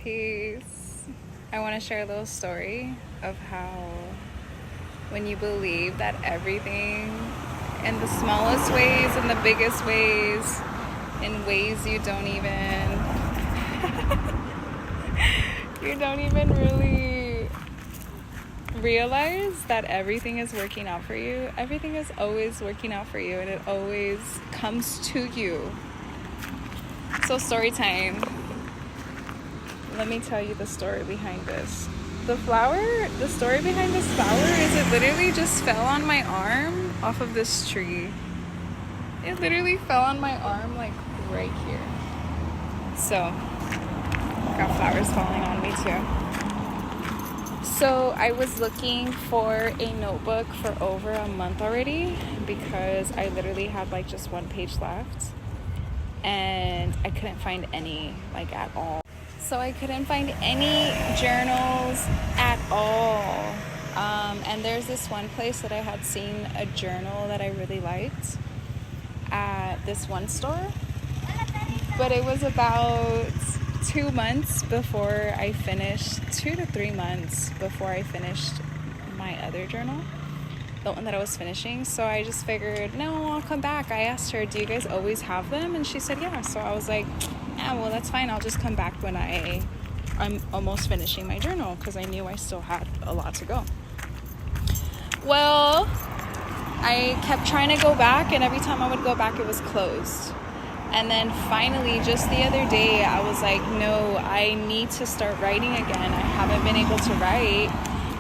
Peace. I want to share a little story of how when you believe that everything, in the smallest ways and the biggest ways, in ways you don't even really realize that everything is working out for you. Everything is always working out for you, and it always comes to you. So story time. Let me tell you the story behind this. The story behind this flower is it literally just fell on my arm off of this tree. It literally fell on my arm like right here. So, got flowers falling on me too. So I was looking for a notebook for over a month already because I literally had like just one page left. And I couldn't find any, like, at all. So I couldn't find any journals at all. And there's this one place that I had seen a journal that I really liked at this one store. But it was about 2 months before I finished, 2 to 3 months before I finished my other journal. The one that I was finishing. So I just figured, no, I'll come back. I asked her, do you guys always have them? And she said, yeah. So I was like, yeah, well, that's fine. I'll just come back when I'm almost finishing my journal, because I knew I still had a lot to go. Well, I kept trying to go back, and every time I would go back, it was closed. And then finally, just the other day, I was like, no, I need to start writing again. I haven't been able to write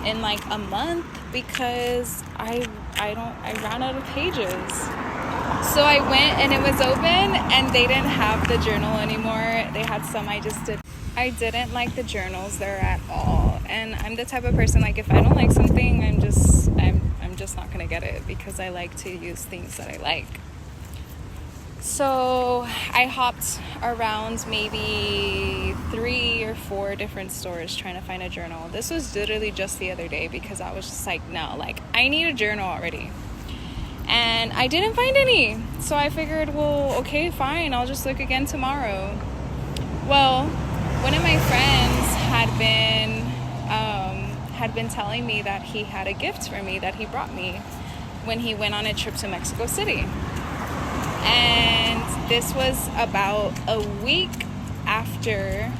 in like a month because I ran out of pages. So I went and it was open and they didn't have the journal anymore. They had some I didn't like the journals there at all. And I'm the type of person, like, if I don't like something, I'm just not gonna get it, because I like to use things that I like. So I hopped around maybe 3 or 4 different stores trying to find a journal. This was literally just the other day, because I was just like, no, like, I need a journal already. And I didn't find any. So I figured, well, okay, fine, I'll just look again tomorrow. Well, one of my friends had been telling me that he had a gift for me that he brought me when he went on a trip to Mexico City. And this was about a week after.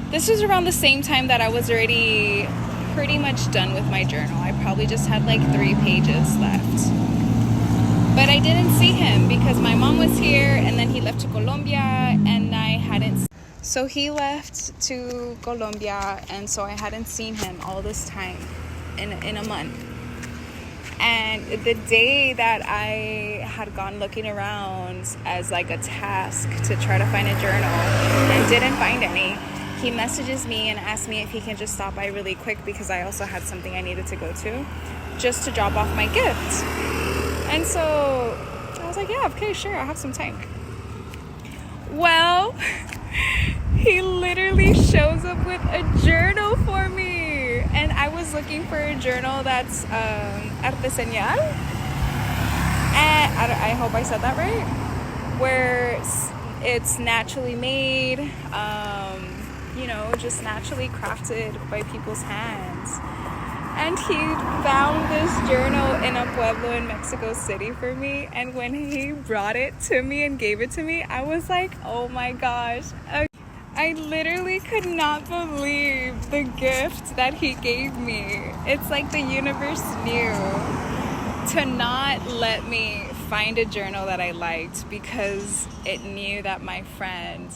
This was around the same time that I was already pretty much done with my journal. I probably just had like 3 pages left. But I didn't see him because my mom was here, and then he left to Colombia, and I hadn't. So he left to Colombia, and so I hadn't seen him all this time in a month. And the day that I had gone looking around as like a task to try to find a journal and didn't find any, he messages me and asks me if he can just stop by really quick, because I also had something I needed to go to, just to drop off my gift. And so I was like, yeah, okay, sure, I have some time. Well, he literally shows up with a journal for me. And I was looking for a journal that's artesanal. And I hope I said that right. Where it's naturally made, just naturally crafted by people's hands. And he found this journal in a pueblo in Mexico City for me. And when he brought it to me and gave it to me, I was like, oh my gosh. I literally could not believe the gift that he gave me. It's like the universe knew to not let me find a journal that I liked, because it knew that my friend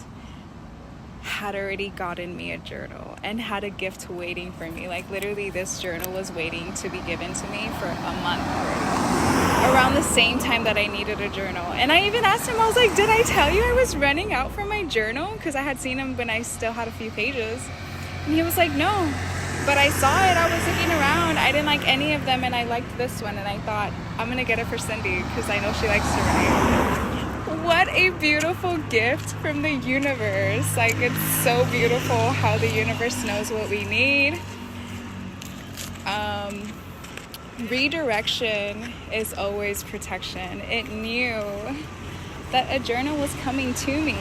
had already gotten me a journal and had a gift waiting for me. Like, literally, this journal was waiting to be given to me for a month already, around the same time that I needed a journal. And I even asked him, I was like, did I tell you I was running out for my journal? Because I had seen him when I still had a few pages. And he was like, no, but I saw it. I was looking around. I didn't like any of them, and I liked this one. And I thought, I'm going to get it for Cindy, because I know she likes to write. What a beautiful gift from the universe. Like, it's so beautiful how the universe knows what we need. Redirection is always protection. It knew that a journal was coming to me.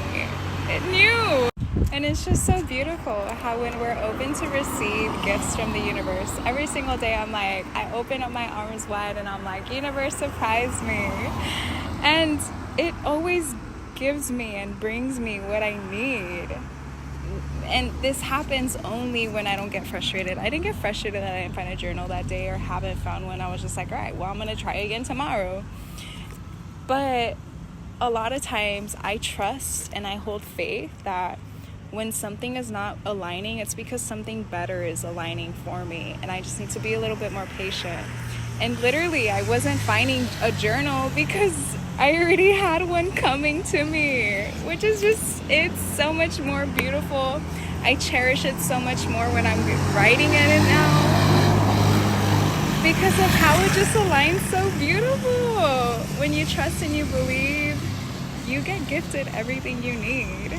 It knew. And it's just so beautiful how when we're open to receive gifts from the universe, every single day I'm like, I open up my arms wide and I'm like, universe, surprise me. And it always gives me and brings me what I need. And this happens only when I don't get frustrated. I didn't get frustrated that I didn't find a journal that day or haven't found one. I was just like, all right, well, I'm going to try again tomorrow. But a lot of times I trust and I hold faith that when something is not aligning, it's because something better is aligning for me. And I just need to be a little bit more patient. And literally, I wasn't finding a journal because I already had one coming to me, which is just, it's so much more beautiful. I cherish it so much more when I'm writing in it now because of how it just aligns so beautiful. When you trust and you believe, you get gifted everything you need.